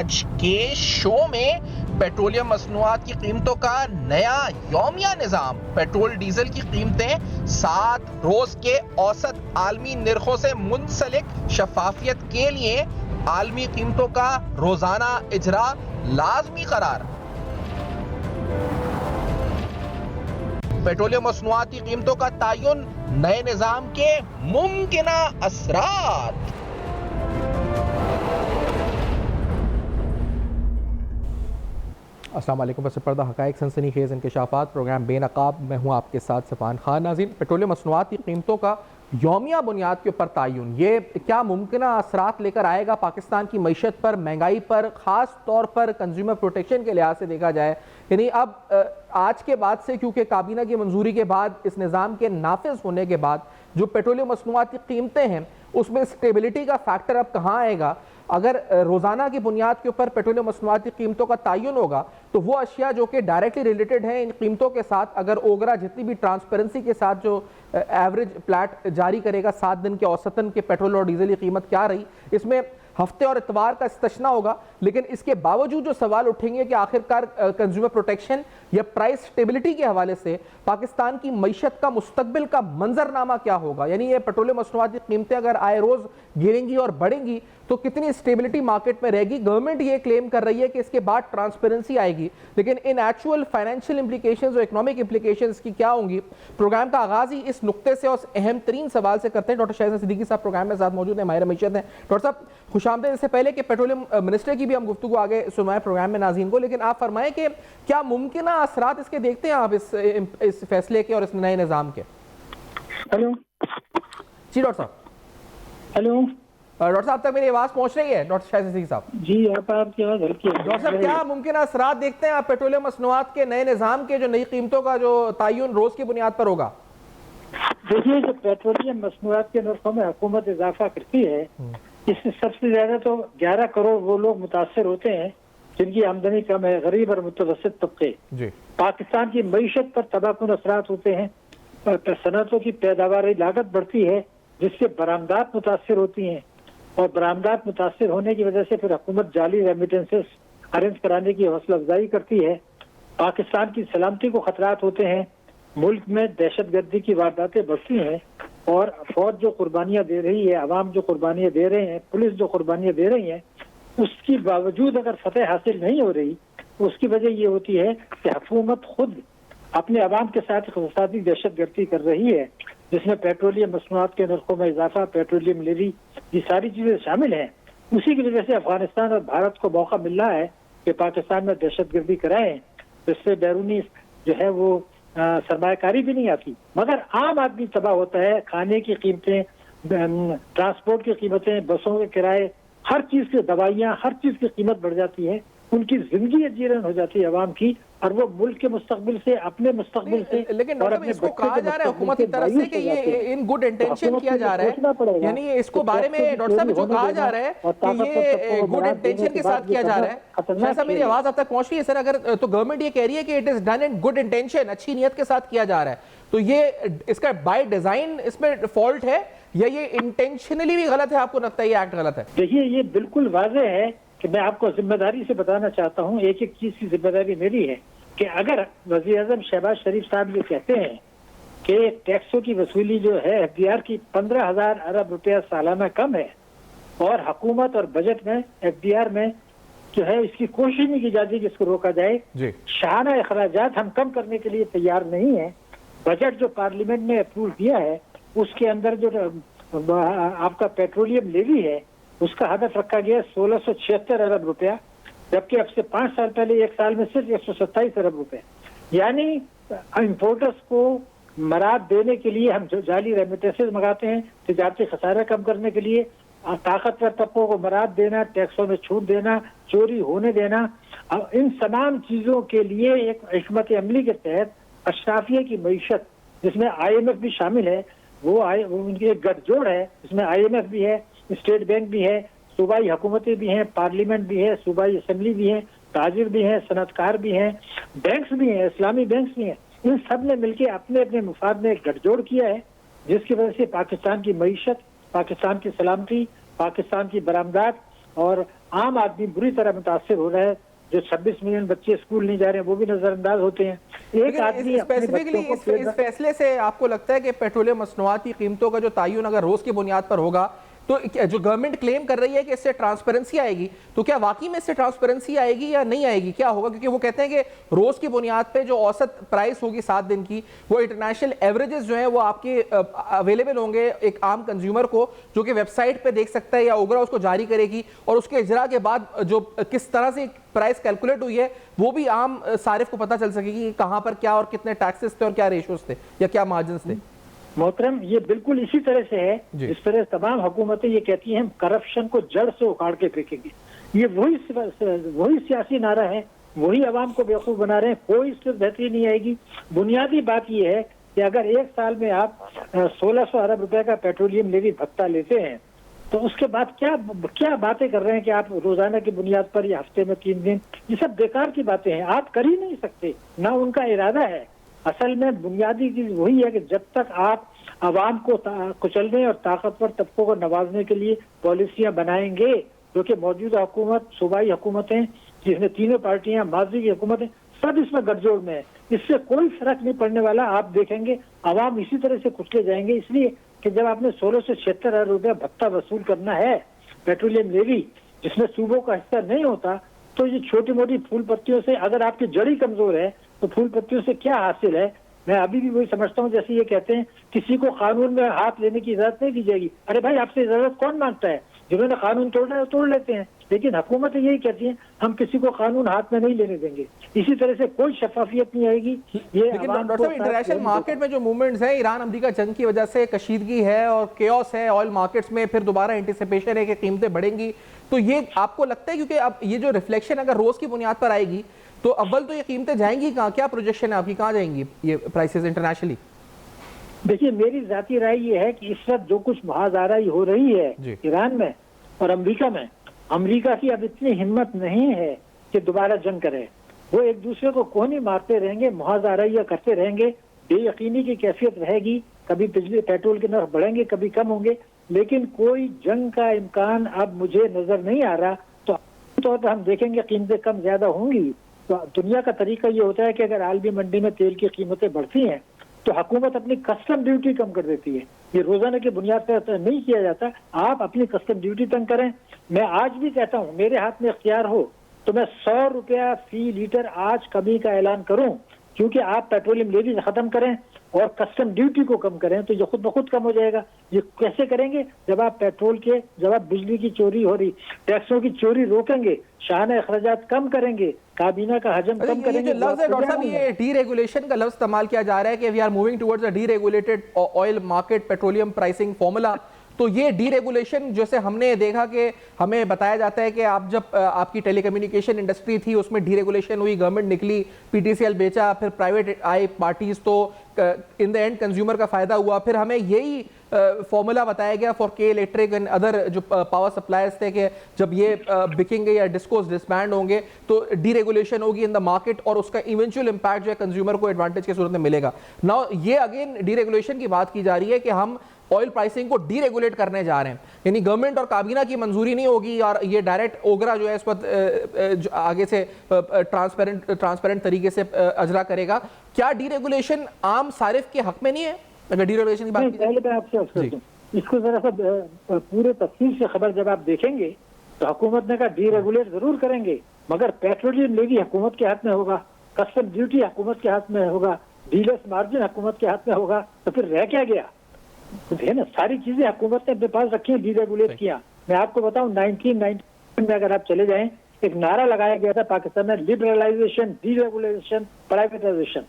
आज के शो में पेट्रोलियम मसनूआत की कीमतों का नया यौमिया निज़ाम। पेट्रोल डीजल की कीमतें 7 रोज के औसत आलमी निर्खों से मुंसलिक शफाफियत के लिए आलमी कीमतों का रोजाना इजरा लाजमी करार। पेट्रोलियम मसनूआत की कीमतों का तयन नए निज़ाम के मुमकिना असरात। अस्सलाम वालेकुम। बस पर्दा हक़ाइक़ सनसनीखेज़ इंकशाफ़ात प्रोग्राम बेनकाब में हूँ आपके साथ सफ़ान खान। नाज़रीन, पेट्रोलियम मसनूआत की कीमतों का यौमिया बुनियाद के ऊपर तयन ये क्या मुमकिन असरात लेकर आएगा पाकिस्तान की मईशत पर, महंगाई पर, ख़ास तौर पर कंज्यूमर प्रोटेक्शन के लिहाज से देखा जाए। यानी अब आज के बाद से, क्योंकि काबीना की मंजूरी के बाद, इस निज़ाम के नाफिज होने के बाद जो पेट्रोलियम मसनूआत की कीमतें हैं उसमें स्टेबिलिटी का फैक्टर अब कहाँ आएगा। अगर रोज़ाना की बुनियाद के ऊपर पेट्रोलियम मसनूआत की कीमतों का तयन होगा तो वो अशिया जो कि डायरेक्टली रिलेटेड हैं इन कीमतों के साथ, अगर ओगरा जितनी भी ट्रांसपेरेंसी के साथ जो एवरेज प्लाट जारी करेगा 7 दिन के औसतन के पेट्रोल और डीजल की कीमत क्या रही, इसमें हफ्ते और इतवार का इस्तिस्ना होगा। लेकिन इसके बावजूद जो सवाल उठेंगे कि आखिरकार कंज्यूमर प्रोटेक्शन या प्राइस स्टेबिलिटी के हवाले से पाकिस्तान की मईशत का मुस्तकबिल का मंजरनामा क्या होगा। यानी ये पेट्रोलियम मसनूआत की कीमतें अगर आए रोज गिरेंगी और बढ़ेंगी तो कितनी स्टेबिलिटी मार्केट में रहेगी। गवर्नमेंट ये क्लेम कर रही है कि इसके बाद ट्रांसपेरेंसी आएगी, लेकिन इन एक्चुअल फाइनेंशियल इंप्लीकेशंस और इकोनॉमिक इंप्लीकेशंस की क्या होंगी। प्रोग्राम का आगाज ही इस नुक्ते से और अहम तरीन सवाल से करते हैं। डॉक्टर शाहज़ाद सिद्दीकी साहब प्रोग्राम में साथ मौजूद हैं, माहिर मईशत हैं। डॉक्टर साहब खुशामदीद। इससे पहले कि पेट्रोलियम मिनिस्टर की भी हम गुफ्तगू आगे सुनवाएं प्रोग्राम में नाज़रीन को, लेकिन आप फरमाएं कि क्या मुमकिन असरात इसके देखते हैं आप इस फैसले के और इस नए निज़ाम के। हेलो जी डॉक्टर साहब। हेलो डॉक्टर साहब तक मेरी आवाज पहुंच रही है? डॉक्टर शाहज़ाद सिद्दीकी साहब जी, आपकी आवाज हल्की है। डॉक्टर साहब, क्या मुमकिन असरात देखते हैं आप पेट्रोलियम मसनूआत के नए निज़ाम के, जो नई कीमतों का जो तयन रोज की बुनियाद पर होगा? देखिए, जो पेट्रोलियम मसनूआत के नर्खों में हुकूमत इजाफा करती है, इससे सबसे ज्यादा तो 11 करोड़ वो लोग मुतासर होते हैं जिनकी आमदनी कम है, गरीब और मुतवस्सित तबके। पाकिस्तान की मईशत पर तबाहकुन असरात होते हैं। सनतों की पैदावारी लागत बढ़ती है जिससे बरामदात मुतासर होती हैं, और बरामदात मुतासर होने की वजह से फिर हुकूमत जाली रेमिटेंसेस अरेंज कराने की हौसला अफजाई करती है। पाकिस्तान की सलामती को खतरात होते हैं, मुल्क में दहशत गर्दी की वारदातें बढ़ती हैं, और फौज जो कुर्बानियां दे रही है, अवाम जो कुर्बानियां दे रहे हैं, पुलिस जो कुर्बानियां दे रही है, उसकी बावजूद अगर फतेह हासिल नहीं हो रही तो उसकी वजह ये होती है कि हुकूमत खुद अपने अवाम के साथ इक़्तिसादी दहशत गर्दी कर रही है, जिसमें पेट्रोलियम मसनूआत के नर्खों में इजाफा, पेट्रोलियम लेवी, ये सारी चीजें शामिल हैं। उसी की वजह से अफगानिस्तान और भारत को मौका मिल रहा है कि पाकिस्तान में दहशत गर्दी कराएं, जिससे बैरूनी जो है वो सरमायाकारी भी नहीं आती, मगर आम आदमी तबाह होता है। खाने की कीमतें, ट्रांसपोर्ट की कीमतें, बसों के किराए, हर चीज की दवाइयाँ, हर चीज की कीमत बढ़ जाती है। उनकी जिंदगी अजीरन हो जाती है अवाम की, और वो मुल्क के मुस्तकबिल से, अपने मुस्तकबिल से, लेकिन डॉक्टर इसको कहा जा रहा है हुकूमत की तरफ से कि ये इन गुड इंटेंशन किया जा रहा है। यानी इसको बारे में डॉक्टर साहब जो कहा जा रहा है कि ये गुड इंटेंशन के साथ किया जा रहा है। शायद मेरी आवाज अब तक पहुंच रही है सर? अगर तो गवर्नमेंट ये कह रही है कि it is done in good intention, अच्छी नीयत के साथ किया जा रहा है, तो ये इसका बाय डिजाइन इसमें फॉल्ट है या ये इंटेंशनली भी गलत है? आपको लगता है ये एक्ट गलत है? देखिए, ये बिल्कुल वाज़ेह है कि मैं आपको जिम्मेदारी से बताना चाहता हूँ, एक एक चीज की जिम्मेदारी मेरी है कि अगर वज़ीर आज़म शहबाज शरीफ साहब ये कहते हैं कि टैक्सों की वसूली जो है एफडीआर की 15,000 अरब रुपया सालाना कम है, और हुकूमत और बजट में एफडीआर में जो है इसकी कोशिश नहीं की जाती कि इसको रोका जाए। शाहाना अखराजात हम कम करने के लिए तैयार नहीं है। बजट जो पार्लियामेंट ने अप्रूव किया है उसके अंदर जो आपका पेट्रोलियम लेवी है उसका हदफ रखा गया 1676 अरब रुपया, जबकि अब से 5 साल पहले एक साल में सिर्फ 127 अरब रुपए। यानी इम्पोर्टर्स को मराद देने के लिए हम जाली रेमिटेंसेस मंगाते हैं, तिजारती खसारा कम करने के लिए ताकतवर तबकों को मराद देना, टैक्सों में छूट देना, चोरी होने देना, इन तमाम चीजों के लिए एक हिकमत अमली के तहत अशराफिया की मईशत, जिसमें IMF भी शामिल है, वो उनकी एक गठजोड़ है, इसमें IMF भी है, स्टेट बैंक भी है, सूबाई हुकूमतें भी हैं, पार्लियामेंट भी है, सूबाई असम्बली भी है, ताजिर भी हैं, सनतकार भी हैं, बैंक्स भी हैं, इस्लामी बैंक्स भी हैं। इन सब ने मिलकर अपने अपने मुफाद में एक गठजोड़ किया है, जिसकी वजह से पाकिस्तान की मईशत, पाकिस्तान की सलामती, पाकिस्तान की बरामदात और आम आदमी बुरी तरह मुतासिर हो रहा है। जो 26 मिलियन बच्चे स्कूल नहीं जा रहे हैं वो भी नजरअंदाज होते हैं। एक आदमी स्पेसिफिकली इस फैसले से आपको लगता है कि पेट्रोलियम मसनूआत की कीमतों का जो तयन अगर रोज की बुनियाद पर होगा तो जो गवर्नमेंट क्लेम कर रही है कि इससे ट्रांसपेरेंसी आएगी, तो क्या वाकई में इससे ट्रांसपेरेंसी आएगी या नहीं आएगी, क्या होगा? क्योंकि वो कहते हैं कि रोज की बुनियाद पे जो औसत प्राइस होगी 7 दिन की, वो इंटरनेशनल एवरेजेस जो है वो आपके अवेलेबल होंगे एक आम कंज्यूमर को, जो कि वेबसाइट पे देख सकता है या ओगरा उसको जारी करेगी, और उसके इजरा के बाद जो किस तरह से प्राइस कैलकुलेट हुई है वो भी आम सारिफ को पता चल सकेगी कि कहाँ पर क्या और कितने टैक्सेस थे और क्या रेशोज थे या क्या मार्जिन थे। मोहतरम, ये बिल्कुल इसी तरह से है जिस तरह तमाम हुकूमतें ये कहती हैं हम करप्शन को जड़ से उखाड़ के फेंकेंगे। ये वही सियासी नारा है, वही आवाम को बेवकूफ बना रहे हैं। कोई इससे बेहतरी नहीं आएगी। बुनियादी बात ये है कि अगर एक साल में आप 1600 अरब रुपए का पेट्रोलियम लेवी भत्ता लेते हैं तो उसके बाद क्या बातें कर रहे हैं कि आप रोजाना की बुनियाद पर या हफ्ते में 3 दिन, ये सब बेकार की बातें हैं। आप कर ही नहीं सकते, ना उनका इरादा है। असल में बुनियादी चीज वही है कि जब तक आप आवाम को कुचलने और ताकतवर तबकों को नवाजने के लिए पॉलिसियां बनाएंगे, जो कि मौजूदा हुकूमत, सूबाई हुकूमतें, जिसमें तीनों पार्टियां, माजी की हुकूमतें, सब इसमें गठजोड़ में है, इससे कोई फर्क नहीं पड़ने वाला। आप देखेंगे आवाम इसी तरह से कुचले जाएंगे। इसलिए कि जब आपने 16 से 76 हज़ार रुपया भत्ता वसूल करना है पेट्रोलियम लेवी, जिसमें सूबों का हिस्सा नहीं होता, तो ये छोटी मोटी फूल पत्तियों से, अगर आपकी जड़ी कमजोर है तो फूल पत्तियों से क्या हासिल है? मैं अभी भी वही समझता हूँ, जैसे ये कहते हैं किसी को कानून में हाथ लेने की इजाजत नहीं दी जाएगी। अरे भाई, आपसे इजाजत कौन मांगता है? जिन्होंने कानून तोड़ना है तोड़ लेते हैं, लेकिन हुकूमत यही कहती है हम किसी को कानून हाथ में नहीं लेने देंगे। इसी तरह से कोई शफाफियत नहीं आएगी। ये डॉक्टर साहब, इंटरनेशनल मार्केट में जो मूवमेंट्स हैं, ईरान अमेरिका जंग की वजह से कशीदगी है और केओस है ऑयल मार्केट्स में, फिर दोबारा एंटिसिपेशन है कि कीमतें बढ़ेंगी, तो ये आपको लगता है, क्योंकि अब ये जो रिफ्लेक्शन अगर रोज की बुनियाद पर आएगी तो अव्वल तो ये कीमतें जाएंगी कहाँ? क्या प्रोजेक्शन है आपकी, कहाँ जाएंगी ये प्राइसेस इंटरनेशनली? देखिए, मेरी जाती राय ये है कि इस वक्त जो कुछ महाजाराई हो रही है ईरान में और अमेरिका में, अमेरिका की अब इतनी हिम्मत नहीं है कि दोबारा जंग करे। वो एक दूसरे को कोहनी मारते रहेंगे, मुहाजाराइयां करते रहेंगे, बेयकीनी की कैफियत रहेगी। कभी बिजली पेट्रोल के नर्ख बढ़ेंगे, कभी कम होंगे, लेकिन कोई जंग का इम्कान अब मुझे नजर नहीं आ रहा। तो आमतौर पर हम देखेंगे कीमतें कम ज्यादा होंगी। तो दुनिया का तरीका ये होता है कि अगर आलमी मंडी में तेल की कीमतें बढ़ती हैं तो हुकूमत अपनी कस्टम ड्यूटी कम कर देती है। ये रोजाना की बुनियाद पर नहीं किया जाता। आप अपनी कस्टम ड्यूटी तंग करें। मैं आज भी कहता हूँ, मेरे हाथ में इख्तियार हो तो मैं 100 रुपया फी लीटर आज कमी का ऐलान करूं, क्योंकि आप पेट्रोलियम लेवी खत्म करें और कस्टम ड्यूटी को कम करें तो ये खुद ब खुद कम हो जाएगा। ये कैसे करेंगे? जब आप पेट्रोल के, जब आप बिजली की चोरी हो रही, टैक्सों की चोरी रोकेंगे, शाहाना अखराजात कम करेंगे, काबीना का हजम कम करेंगे। ये लफ्ज़ है डॉक्टर साहब, ये डीरेगुलेशन का लफ्ज़ इस्तेमाल किया जा रहा है कि we are moving towards a deregulated oil market petroleum pricing formula. तो ये डीरेगुलेशन, जैसे हमने देखा कि हमें बताया जाता है कि आप जब आपकी टेलीकम्युनिकेशन इंडस्ट्री थी उसमें डीरेगुलेशन हुई, गवर्नमेंट निकली, पीटीसीएल बेचा, फिर प्राइवेट आई पार्टीज, तो इन द एंड कंज्यूमर का फायदा हुआ। फिर हमें यही फॉर्मूला बताया गया फॉर के इलेक्ट्रिक एंड अदर जो पावर सप्लायर्स थे कि जब ये बिकेंगे या डिस्कोस डिसबैंड होंगे तो डीरेगुलेशन होगी इन द मार्केट और उसका इवेंचुअल इंपैक्ट जो है कंज्यूमर को एडवांटेज की सूरत में मिलेगा। नाउ ये अगेन डीरेगुलेशन की बात की जा रही है कि हम ऑयल प्राइसिंग को डीरेगुलेट करने जा रहे हैं, यानी गवर्नमेंट और काबीना की मंजूरी नहीं होगी और ये डायरेक्ट ओगरा जो है इस वक्त आगे से ट्रांसपेरेंट तरीके से अजरा करेगा। क्या डीरेगुलेशन आम सारिफ के हक में नहीं है? अगर डीरेगुलेशन की बात की पहले मैं आपसे इसको जरा सा पूरे तफसील से खबर जब आप देखेंगे तो हुकूमत ने कहा डीरेगुलेट जरूर करेंगे, मगर पेट्रोलियम लेवी हुकूमत के हाथ में होगा, कस्टम ड्यूटी हुकूमत के हाथ में होगा, डीलर्स मार्जिन हुकूमत के हाथ में होगा, तो फिर रह क्या गया? है ना, सारी चीजें हुकूमत ने अपने पास रखी है, डीरेगुलेट किया। मैं आपको बताऊं 1990 में अगर आप चले जाएं, एक नारा लगाया गया था पाकिस्तान में, लिबरलाइजेशन, डीरेगुलेशन, प्राइवेटाइजेशन।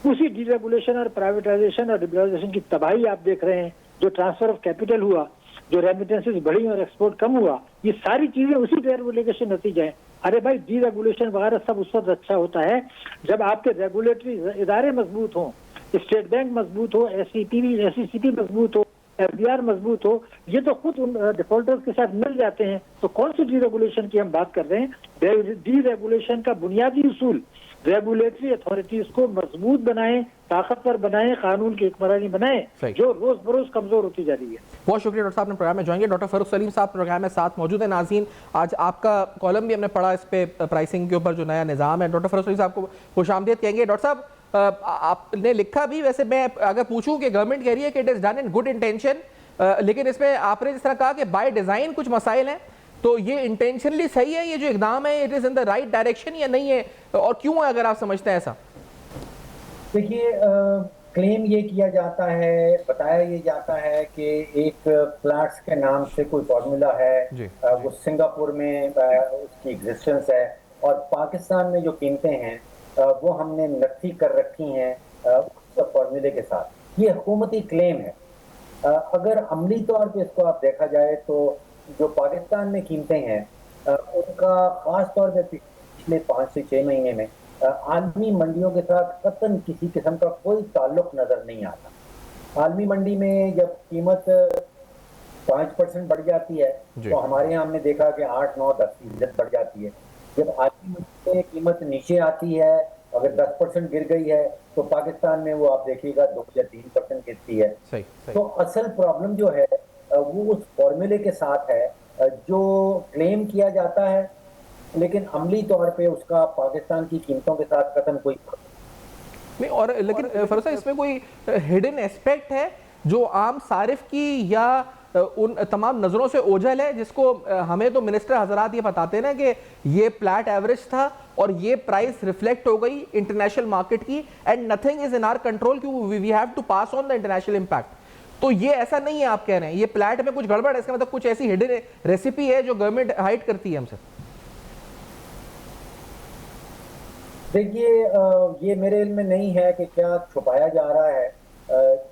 उसी डीरेगुलेशन और प्राइवेटाइजेशन और लिबरलाइजेशन की तबाही आप देख रहे हैं। जो ट्रांसफर ऑफ कैपिटल हुआ, जो रेमिटेंसेस बढ़ी और एक्सपोर्ट कम हुआ, ये सारी चीजें उसी डीरेगुलेशन नतीजा है। अरे भाई, डीरेगुलेशन वगैरह सब उस वक्त अच्छा होता है जब आपके रेगुलेटरी इदारे मजबूत हों, स्टेट बैंक मजबूत हो, SECP मजबूत हो, FBR मजबूत हो। ये तो खुद उन डिफॉल्टर्स के साथ मिल जाते हैं। तो कौन सी डीरेगुलेशन की हम बात कर रहे हैं? डीरेगुलेशन का बुनियादी उसूल रेगुलेटरी अथॉरिटीज को मजबूत बनाएं, ताकतवर बनाएं, कानून की हुक्मरानी बनाएं, जो रोज बरोज कमजोर होती जा रही है। बहुत शुक्रिया डॉक्टर साहब ने प्रोग्राम में ज्वाइन। डॉक्टर फरूख सलीम साहब प्रोग्राम में साथ मौजूद है। नाज़रीन, आज आपका कॉलम भी हमने पढ़ा इस पे प्राइसिंग के ऊपर जो नया निज़ाम है। डॉक्टर फरूख सलीम साहब को खुशामदीद कहेंगे। डॉक्टर साहब, आपने लिखा भी, वैसे मैं अगर पूछूं कि गवर्नमेंट कह रही है कि it is done in good intention, लेकिन इसमें आपने जिस तरह कहा कि बाय डिज़ाइन कुछ मसाइल हैं, तो ये इंटेंशनली सही है, ये जो इकदाम है it is in the right direction या नहीं है, और क्यों है अगर आप समझते हैं ऐसा? देखिए, क्लेम ये किया जाता है, बताया ये जाता है कि एक प्लाट्स के नाम से कोई फॉर्मूला है, वो सिंगापुर में उसकी एग्जिस्टेंस है, और पाकिस्तान में जो कीमतें हैं वो हमने नक्की कर रखी हैं उस फॉर्मूले के साथ। ये हुकूमती क्लेम है। अगर अमली तौर पे इसको आप देखा जाए तो जो पाकिस्तान में कीमतें हैं उनका खास तौर पे पिछले 5 से 6 महीने में आलमी मंडियों के साथ कतन किसी किस्म का कोई ताल्लुक नजर नहीं आता। आलमी मंडी में जब कीमत 5% बढ़ जाती है तो हमारे यहाँ हमने देखा कि 8, 9, 10% बढ़ जाती है। जब आलमी मंडी में कीमत नीचे आती है, अगर 10% गिर गई है, तो पाकिस्तान में वो आप देखिएगा 2 या 3% गिरती है। सही। तो असल प्रॉब्लम जो है वो उस फॉर्मूले के साथ है जो क्लेम किया जाता है, लेकिन अमली तौर पे उसका पाकिस्तान की कीमतों के साथ कतन कोई नहीं। और लेकिन फरूख साहब, इसमें कोई हिडन एस्पेक्ट है जो आम सारिफ की या उन तमाम नज़रों से ओझल है, जिसको हमें तो मिनिस्टर हजरात ये बताते हैं ना कि ये फ्लैट एवरेज था और ये प्राइस रिफ्लेक्ट हो गई इंटरनेशनल मार्केट की, and nothing is in our control, क्योंकि we have to pass on the international impact. तो ये ऐसा नहीं है, आप कह रहे हैं ये फ्लैट में कुछ गड़बड़ है, इसका मतलब कुछ ऐसी हिडन रेसिपी है जो गवर्नमेंट हाइड करती है हमसे। देखिए, ये मेरे इल्म में नहीं है कि क्या छुपाया जा रहा है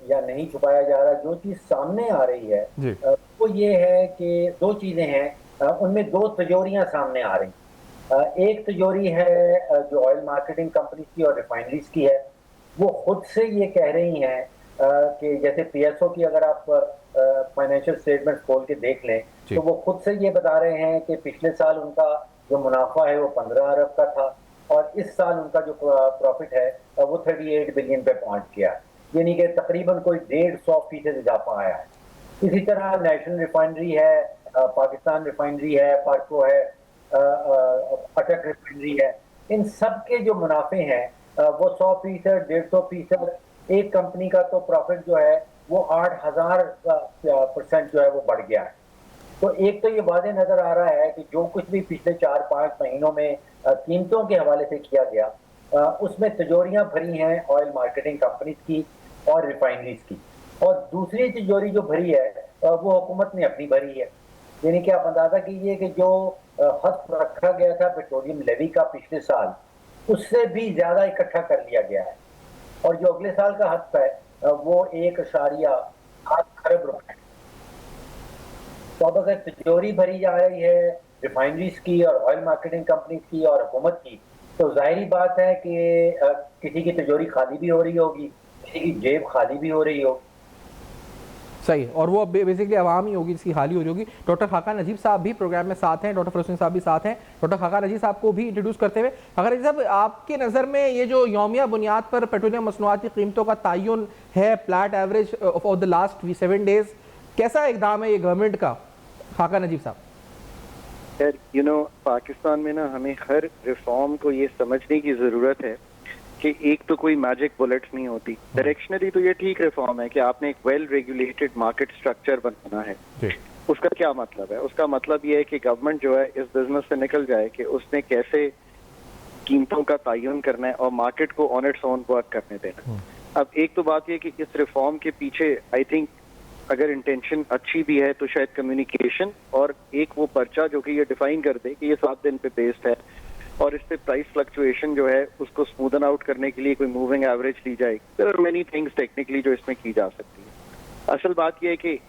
या नहीं छुपाया जा रहा। जो चीज सामने आ रही है वो ये है कि 2 चीजें हैं, उनमें 2 तिजोरियां सामने आ रही। एक तिजोरी है जो ऑयल मार्केटिंग कंपनी की और रिफाइनरीज की है। वो खुद से ये कह रही हैं कि जैसे पीएसओ की अगर आप फाइनेंशियल स्टेटमेंट खोल के देख लें तो वो खुद से ये बता रहे हैं कि पिछले साल उनका जो मुनाफा है वो 15 अरब का था, और इस साल उनका जो प्रॉफिट है वो 38 बिलियन पे पहुंच गया, यानी कि तकरीबन कोई 150% इजाफा आया है। इसी तरह नेशनल रिफाइनरी है, पाकिस्तान रिफाइनरी है, पार्को है, अटक रिफाइनरी है, इन सब के जो मुनाफे हैं वो 100%, 150%। एक कंपनी का तो प्रॉफिट जो है वो 8000% जो है वो बढ़ गया है। तो एक तो ये वादे नजर आ रहा है कि जो कुछ भी पिछले 4-5 महीनों में कीमतों के हवाले से किया गया उसमें तिजोरियां भरी हैं ऑयल मार्केटिंग कंपनीज की और रिफाइनरीज की, और दूसरी तिजोरी जो भरी है वो हुकूमत ने अपनी भरी है। यानी कि आप अंदाजा कीजिए कि जो हद रखा गया था पेट्रोलियम लेवी का पिछले साल, उससे भी ज्यादा इकट्ठा कर लिया गया है, और जो अगले साल का हद है वो 1.8 खरब रुपए। तो अब अगर तिजोरी भरी जा रही है रिफाइनरीज की और ऑयल मार्केटिंग कंपनीज की और हुकूमत की, तो जाहिर बात है कि किसी की तिजोरी खाली भी हो रही होगी, किसी की जेब खाली भी हो रही होगी। सही, और वो बेसिकली आवाम ही होगी जिसकी खाली हो रही होगी। डॉक्टर खाका नजीब साहब भी प्रोग्राम में साथ हैं, डॉक्टर फरूख साहब भी साथ हैं। डॉक्टर खाका नजीब साहब को भी इंट्रोड्यूस करते हुए, अगर साहब आपके नज़र में ये जो यौमिया बुनियाद पर पेट्रोलियम मसनूआत की कीमतों का तयन है, flat average of the last 7 days, कैसा इकदाम है ये गवर्नमेंट का, खाका नजीब साहब? पाकिस्तान में ना हमें हर रिफॉर्म को ये समझने की जरूरत है कि एक तो कोई मैजिक बुलेट नहीं होती। डायरेक्शनली तो ये ठीक रिफॉर्म है कि आपने एक वेल रेगुलेटेड मार्केट स्ट्रक्चर बनाना है। उसका क्या मतलब है? उसका मतलब ये है कि गवर्नमेंट जो है इस बिजनेस से निकल जाए कि उसने कैसे कीमतों का तयन करना है और मार्केट को ऑन इट्स ओन वर्क करने देना। अब एक तो बात ये कि इस रिफॉर्म के पीछे आई थिंक अगर इंटेंशन अच्छी भी है तो शायद कम्युनिकेशन और एक वो पर्चा जो कि ये डिफाइन कर दे कि ये 7 दिन पे बेस्ड है और इससे प्राइस फ्लक्चुएशन जो है उसको स्मूदन आउट करने के लिए कोई मूविंग एवरेज ली जाए। There are many things technically जो इसमें की जा सकती है। असल बात ये है कि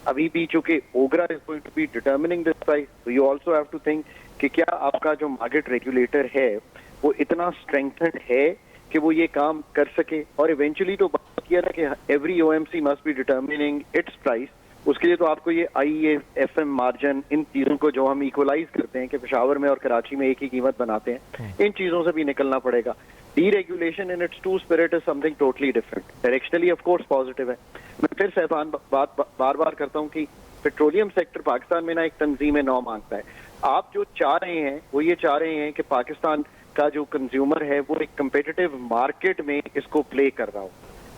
अभी भी चूंकि OGRA is going to be determining this price, तो you also have to think कि क्या आपका जो मार्केट रेगुलेटर है वो इतना स्ट्रेंथन्ड है कि वो ये काम कर सके। और इवेंचुअली तो बात किया ना कि every OMC must be determining it's price उसके लिए तो आपको ये IEFM मार्जिन, इन चीजों को जो हम इक्वलाइज करते हैं कि पेशावर में और कराची में एक ही कीमत बनाते हैं, इन चीजों से भी निकलना पड़ेगा। Deregulation in its true spirit is something totally different. Directionally of course positive है। मैं फिर सहबान बात बार बार करता हूँ कि पेट्रोलियम सेक्टर पाकिस्तान में ना एक तंजीम नौ मांगता है। आप जो चाह रहे हैं वो ये चाह रहे हैं कि पाकिस्तान का जो कंज्यूमर है वो एक कम्पिटिटिव मार्केट में इसको प्ले कर रहा हो।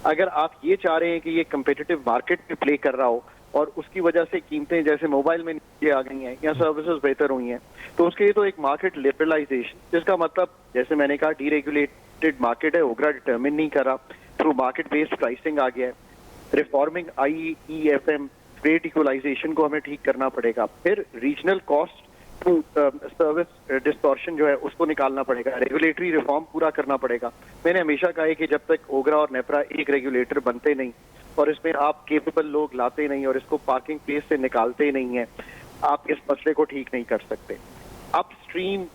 अगर आप ये चाह रहे हैं कि ये कम्पिटिटिव मार्केट में प्ले कर रहा हो और उसकी वजह से कीमतें जैसे मोबाइल में नीचे आ गई हैं या सर्विसेज बेहतर हुई हैं, तो उसके लिए तो एक मार्केट लिबरलाइजेशन, जिसका मतलब जैसे मैंने कहा डीरेगुलेटेड मार्केट है, ओगरा डिटर्मिन नहीं कर रहा, थ्रू मार्केट बेस्ड प्राइसिंग आ गया है। रिफॉर्मिंग IEFM रेट इक्वलाइजेशन को हमें ठीक करना पड़ेगा। फिर regional cost to service distortion जो है उसको निकालना पड़ेगा। रेगुलेटरी रिफॉर्म पूरा करना पड़ेगा। मैंने हमेशा कहा है कि जब तक ओगरा और नेपरा एक रेगुलेटर बनते नहीं और इसमें आप केपेबल लोग लाते नहीं और इसको पार्किंग प्लेस से निकालते नहीं है, आप इस मसले को ठीक नहीं कर सकते। अपस्ट्रीम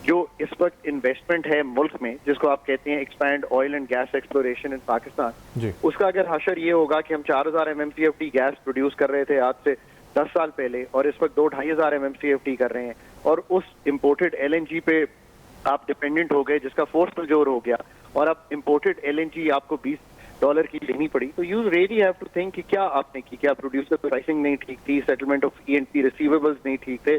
जो इस वक्त इन्वेस्टमेंट है मुल्क में, जिसको आप कहते हैं expand oil and gas exploration in Pakistan, उसका अगर हशर ये होगा कि हम 4000 MMCFD गैस प्रोड्यूस कर रहे थे आज से 10 साल पहले और इस वक्त 2-2,500 MMCFD कर रहे हैं, और उस इम्पोर्टेड LNG पे आप डिपेंडेंट हो गए जिसका फोर्स मजोर हो गया, और अब इम्पोर्टेड LNG आपको $20 की लेनी पड़ी, तो you really have to think कि क्या आपने की, क्या प्रोड्यूसर प्राइसिंग नहीं ठीक थी, सेटलमेंट ऑफ E&P रिसीवेबल्स नहीं ठीक थे,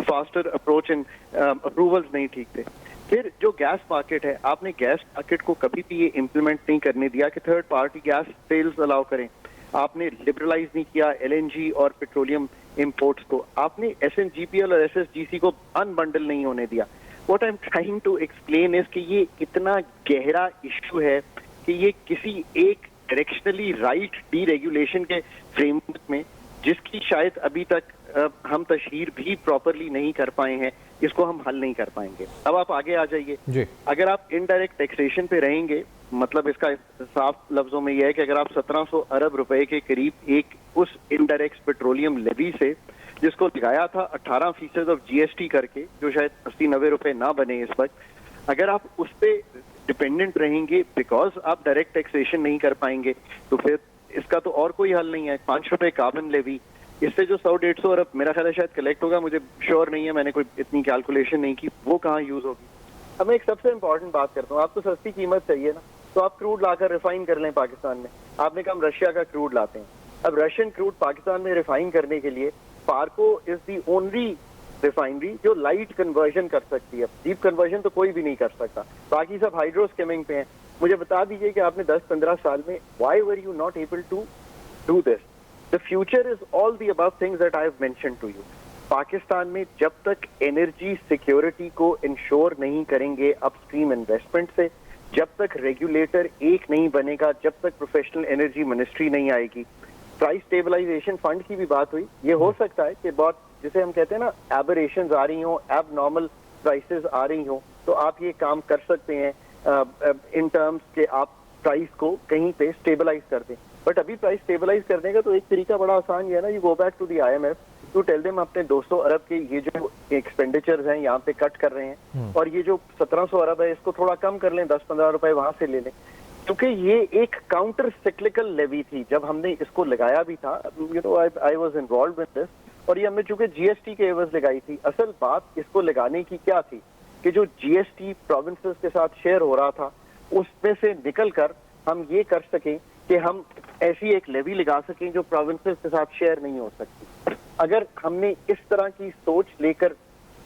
फास्टर अप्रोच इन अप्रूवल्स नहीं ठीक थे। फिर जो गैस मार्केट है, आपने गैस मार्केट को कभी भी ये इम्प्लीमेंट नहीं करने दिया कि third party gas sales allow करें। आपने लिबरलाइज नहीं किया LNG और पेट्रोलियम इंपोर्ट्स को। आपने SNGPL और SSGC को अनबंडल नहीं होने दिया। What I am trying to explain is कि ये इतना गहरा इश्यू है कि ये किसी एक डायरेक्शनली राइट डीरेगुलेशन के फ्रेमवर्क में, जिसकी शायद अभी तक हम तशहीर भी प्रॉपरली नहीं कर पाए हैं, इसको हम हल नहीं कर पाएंगे। अब आप आगे आ जाइए। अगर आप इनडायरेक्ट टैक्सेशन पे रहेंगे, मतलब इसका साफ लफ्जों में यह है कि अगर आप 1700 अरब रुपए के करीब एक उस इनडायरेक्ट पेट्रोलियम लेवी से, जिसको लगाया था 18% ऑफ GST करके, जो शायद 80-90 रुपए ना बने इस वक्त, अगर आप उस पे डिपेंडेंट रहेंगे बिकॉज आप डायरेक्ट टैक्सेशन नहीं कर पाएंगे, तो फिर इसका तो और कोई हल नहीं है। 5 रुपए कार्बन लेवी, इससे जो 100-150 अरब मेरा ख्याल है शायद कलेक्ट होगा, मुझे श्योर नहीं है, मैंने कोई इतनी कैलकुलेशन नहीं की, वो कहाँ यूज होगी। अब मैं एक सबसे इंपॉर्टेंट बात करता हूँ। आपको सस्ती कीमत चाहिए ना, तो आप क्रूड लाकर रिफाइन कर लें पाकिस्तान में। आपने कहा हम रशिया का क्रूड लाते हैं। अब रशियन क्रूड पाकिस्तान में रिफाइन करने के लिए पार्को इज दी ओनली रिफाइनरी जो लाइट कन्वर्जन कर सकती है। डीप कन्वर्जन तो कोई भी नहीं कर सकता, बाकी सब हाइड्रोस्किमिंग पे हैं। मुझे बता दीजिए कि आपने 10-15 साल में why were you not able to do this? The future is all the above things that I have mentioned to you. Pakistan में जब तक एनर्जी सिक्योरिटी को इंश्योर नहीं करेंगे अपस्ट्रीम इन्वेस्टमेंट से, जब तक रेगुलेटर एक नहीं बनेगा, जब तक प्रोफेशनल एनर्जी मिनिस्ट्री नहीं आएगी, प्राइस स्टेबलाइजेशन फंड की भी बात हुई, ये हो सकता है कि बहुत जिसे हम कहते हैं ना एबरेशंस आ रही हो, एबनॉर्मल प्राइसेस आ रही हो, तो आप ये काम कर सकते हैं इन टर्म्स के आप प्राइस को कहीं पे स्टेबलाइज कर दें। बट अभी प्राइस स्टेबलाइज करने का तो एक तरीका बड़ा आसान है ना, you go back to the IMF to tell them अपने 200 अरब के ये जो एक्सपेंडिचर्स हैं यहाँ पे कट कर रहे हैं, और ये जो 1700 अरब है इसको थोड़ा कम कर लें, 10-15 रुपए वहां से ले लें, क्योंकि ये एक काउंटर सिक्लिकल लेवी थी। जब हमने इसको लगाया भी था, you know I was involved with this, और ये हमने चूंकि GST के एवज लगाई थी। असल बात इसको लगाने की क्या थी कि जो GST प्रोविंसेस के साथ शेयर हो रहा था, उसमें से निकल कर हम ये कर सकें कि हम ऐसी एक लेवी लगा सकें जो प्रोविंसेस के साथ शेयर नहीं हो सकती। अगर हमने इस तरह की सोच लेकर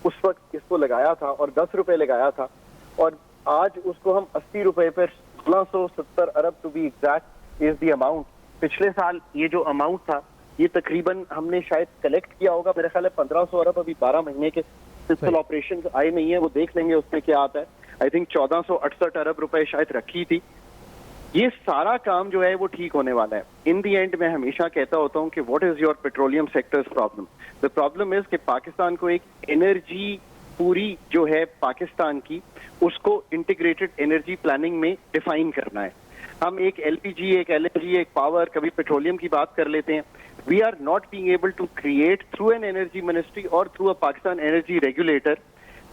उस वक्त इसको लगाया था और 10 रुपए लगाया था, और आज उसको हम 80 रुपए पर 1670 अरब to be exact is the amount. पिछले साल ये जो अमाउंट था ये तकरीबन हमने शायद कलेक्ट किया होगा, मेरे ख्याल है 1500 अरब। अभी 12 महीने के फिस्कल ऑपरेशन आए नहीं है, वो देख लेंगे उसमें क्या आता है। आई थिंक 1468 अरब रुपए शायद रखी थी। ये सारा काम जो है वो ठीक होने वाला है। इन दी एंड मैं हमेशा कहता होता हूँ कि what is your petroleum sectors problem? The problem is कि पाकिस्तान को एक एनर्जी पूरी जो है पाकिस्तान की, उसको इंटीग्रेटेड एनर्जी प्लानिंग में डिफाइन करना है। हम एक LPG, एक LNG, एक पावर, कभी पेट्रोलियम की बात कर लेते हैं। We are not being able to create through an energy ministry और through a Pakistan energy regulator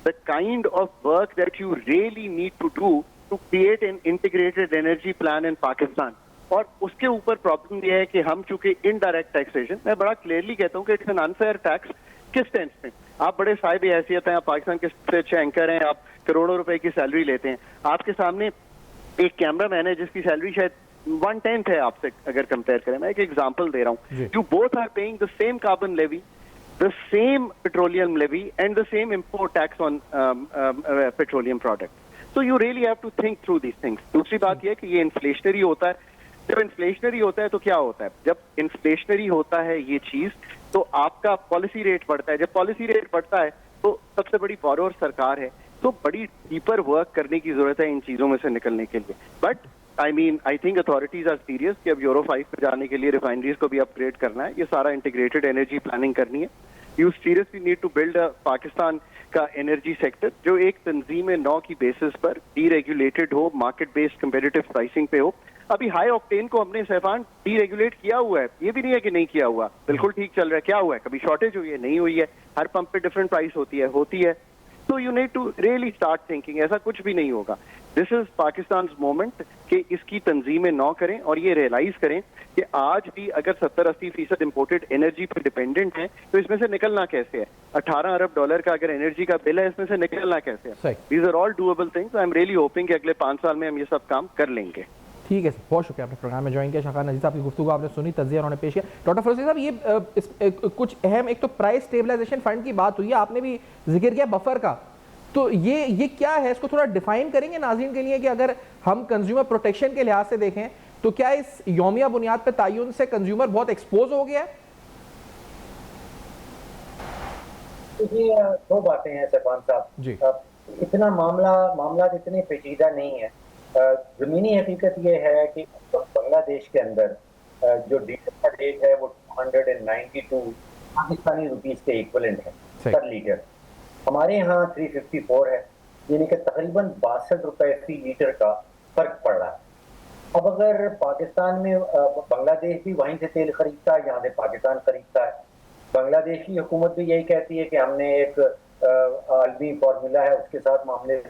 the kind of work that you really need to do to create an integrated energy plan in Pakistan. और उसके ऊपर problem यह है कि हम चूंकि indirect taxation, मैं बड़ा क्लियरली कहता हूँ कि इट्स एन अनफेयर टैक्स। किस सेंस में? आप बड़े साहिब हैसियत हैं, आप पाकिस्तान के सबसे अच्छे एंकर हैं, आप करोड़ों रुपए की सैलरी लेते हैं, आपके सामने एक कैमरा मैन है जिसकी सैलरी शायद 1/10 है आपसे अगर कंपेयर करें। मैं एक एग्जांपल दे रहा हूँ। You both are paying the same carbon levy, the same petroleum levy and the same import tax on petroleum products. So you really have to think through these things. दूसरी बात यह है कि ये इन्फ्लेशनरी होता है। जब इन्फ्लेशनरी होता है तो क्या होता है? जब इन्फ्लेशनरी होता है ये चीज तो आपका पॉलिसी रेट बढ़ता है। जब पॉलिसी रेट बढ़ता है तो सबसे बड़ी बॉरोअर सरकार है, तो बड़ी डीपर वर्क करने की जरूरत है इन चीजों में से निकलने के लिए। But I think authorities are serious कि अब यूरो 5 पे जाने के लिए रिफाइनरीज को भी अपग्रेड करना है, ये सारा इंटीग्रेटेड एनर्जी प्लानिंग करनी है। You seriously need to build Pakistan का एनर्जी सेक्टर जो एक तंजीम नौ की बेसिस पर डीरेगुलेटेड हो, मार्केट बेस्ड कंपेटिटिव प्राइसिंग पे हो। अभी हाई ऑक्टेन को हमने सैफान डीरेगुलेट किया हुआ है, ये भी नहीं है कि नहीं किया हुआ, बिल्कुल ठीक चल रहा है। क्या हुआ है? कभी शॉर्टेज हुई है? नहीं हुई है। हर पंप पे डिफरेंट प्राइस होती है। तो you need to really start thinking, ऐसा कुछ भी नहीं होगा। दिस इज पाकिस्तान मोमेंट कि इसकी तंजीमें नौ करें और ये रियलाइज करें कि आज भी अगर 70-80% इम्पोर्टेड एनर्जी पर डिपेंडेंट है तो इसमें से निकलना कैसे है? 18 अरब डॉलर का अगर एनर्जी का बिल है, इसमें से निकलना कैसे है? These are all doable things. I am really hoping कि अगले 5 साल में हम ये सब काम कर लेंगे। ठीक है, बहुत शुक्रिया आपने प्रोग्राम में ज्वाइन किया। शाखान नजीर साहब की गुफ्तगू आपने सुनी, तज्जिया उन्होंने पेश किया। डॉक्टर फरोज़ी साहब, ये कुछ अहम, एक तो प्राइस स्टेबलाइजेशन फंड की बात हुई है, आपने भी जिक्र किया बफर का, तो ये क्या है? इसको थोड़ा डिफाइन करेंगे नाज़रीन के लिए कि अगर हम कंज्यूमर प्रोटेक्शन के लिहाज से देखें तो क्या इस यौमिया बुनियाद पर तयन से कंज्यूमर बहुत एक्सपोज हो गया है? ये दो बातें हैं सैफान साहब जी। इतना मामला इतने पेचीदा नहीं है। जमीनी हकीकत ये है कि बांग्लादेश के अंदर जो डीजल का रेट है वो 292 पाकिस्तानी रुपीस के इक्वलेंट है पर लीटर। हमारे यहाँ 354 है, यानी कि तकरीबन 62 रुपए फी लीटर का फर्क पड़ रहा है। अब अगर पाकिस्तान में बांग्लादेश भी वहीं से तेल खरीदता है, यहाँ से पाकिस्तान खरीदता है। बांग्लादेश की हुकूमत भी यही कहती है कि हमने एक आलमी फार्मूला है, उसके साथ मामले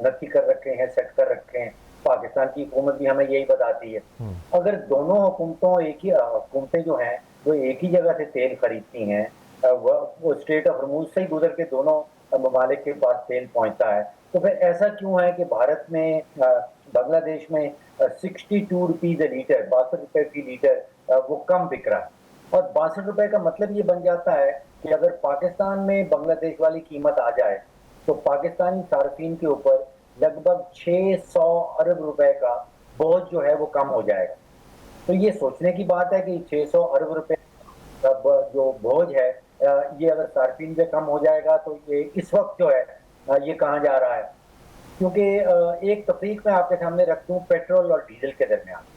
नक्की कर रखे हैं, सेट कर रखे हैं। पाकिस्तान की हुकूमत भी हमें यही बताती है। अगर दोनों हुकूमतें जो हैं वो एक ही जगह से तेल खरीदती हैं, वो स्ट्रेट ऑफ हॉर्मुज़ से ही गुजर के दोनों ममालिक के पास तेल पहुंचता है, तो फिर ऐसा क्यों है कि भारत में बांग्लादेश में 62 रुपीज ए लीटर, 62 रुपए फी लीटर वो कम बिक रहा है। और 62 रुपए का मतलब ये बन जाता है कि अगर पाकिस्तान में बांग्लादेश वाली कीमत आ जाए तो पाकिस्तानी सार्फिन के ऊपर लगभग 600 अरब रुपए का बोझ जो है वो कम हो जाएगा। तो ये सोचने की बात है कि 600 अरब रुपए का जो बोझ है ये अगर सार्फिन पे कम हो जाएगा तो ये इस वक्त जो है ये कहाँ जा रहा है। क्योंकि एक तफरीक मैं आपके सामने रख दूं पेट्रोल और डीजल के दरमियान।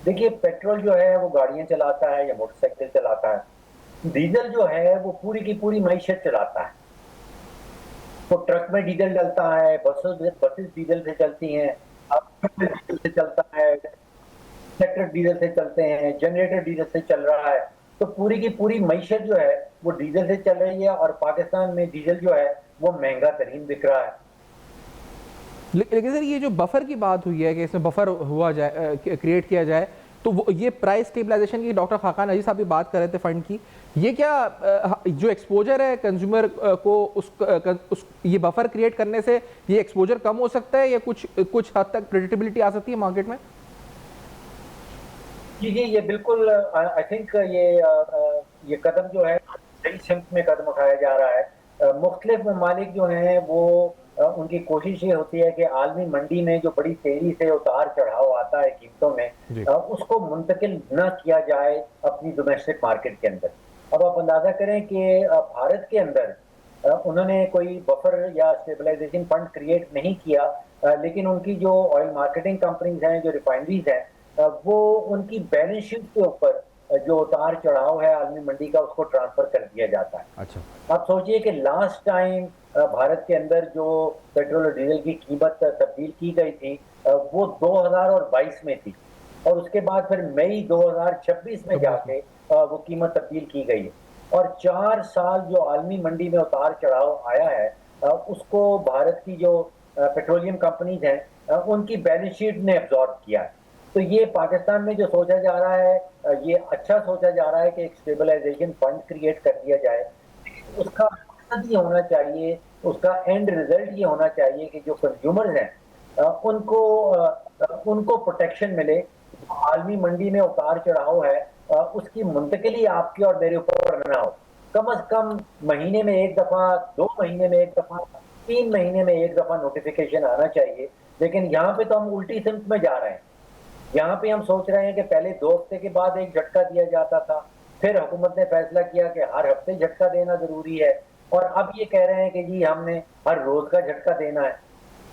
देखिए, पेट्रोल जो है वो गाड़ियां चलाता है या मोटरसाइकिल चलाता है। डीजल जो है वो पूरी की पूरी मईशत चलाता है। तो ट्रक में डीजल डलता है, बसेस डीजल से चलती हैं, डीजल से चलता है, ट्रैक्टर डीजल से चलते हैं, जनरेटर डीजल से चल रहा है। तो पूरी की पूरी मईशत जो है वो डीजल से चल रही है और पाकिस्तान में डीजल जो है वो महंगा तरीन बिक रहा है। लेकिन सर, ये जो बफर की बात हुई है कि इसमें बफर हुआ जाए, क्रिएट किया जाए, तो वो ये प्राइस स्टेबलाइजेशन की डॉक्टर खाकान नजीर साहब भी बात कर रहे थे फंड की, ये क्या जो एक्सपोजर है कंज्यूमर को ये बफर क्रिएट करने से ये एक्सपोजर कम हो सकता है या कुछ हद तक प्रेडिक्टेबिलिटी आ सकती है मार्केट में? जी, ये बिल्कुल आई थिंक ये कदम जो है सही सिमत में कदम उठाया जा रहा है। मुख्तलिफ ममालिक जो हैं वो उनकी कोशिश ये होती है कि आलमी मंडी में जो बड़ी तेजी से उतार चढ़ाव आता है कीमतों में, उसको मुंतकिल न किया जाए अपनी डोमेस्टिक मार्केट के अंदर। अब आप अंदाजा करें कि भारत के अंदर उन्होंने कोई बफर या स्टेबलाइजेशन फंड क्रिएट नहीं किया, लेकिन उनकी जो ऑयल मार्केटिंग कंपनीज हैं, जो रिफाइनरीज हैं, वो उनकी बैलेंस शीट के ऊपर जो उतार चढ़ाव है आलमी मंडी का उसको ट्रांसफर कर दिया जाता है। अच्छा, आप सोचिए कि लास्ट टाइम भारत के अंदर जो पेट्रोल और डीजल की कीमत तब्दील की गई थी वो 2022 में थी और उसके बाद फिर मई 2026 में जाके वो कीमत तब्दील की गई है। और 4 साल जो आलमी मंडी में उतार चढ़ाव आया है उसको भारत की जो पेट्रोलियम कंपनीज हैं उनकी बैलेंस शीट ने एब्जॉर्ब किया है। तो ये पाकिस्तान में जो सोचा जा रहा है ये अच्छा सोचा जा रहा है कि एक स्टेबलाइजेशन फंड क्रिएट कर दिया जाए। उसका मकसद ये होना चाहिए, उसका एंड रिजल्ट ये होना चाहिए कि जो कंज्यूमर्स हैं उनको प्रोटेक्शन मिले। आलमी मंडी में उतार चढ़ाव है उसकी मुंतकिली आपकी और मेरे ऊपर ना हो। कम से कम महीने में एक दफा, 2 महीने में एक दफा, 3 महीने में एक दफा नोटिफिकेशन आना चाहिए। लेकिन यहाँ पे तो हम उल्टी सिमत में जा रहे हैं। यहाँ पे हम सोच रहे हैं कि पहले 2 हफ्ते के बाद एक झटका दिया जाता था, फिर हुकूमत ने फैसला किया कि हर हफ्ते झटका देना जरूरी है, और अब ये कह रहे हैं कि जी हमने हर रोज का झटका देना है।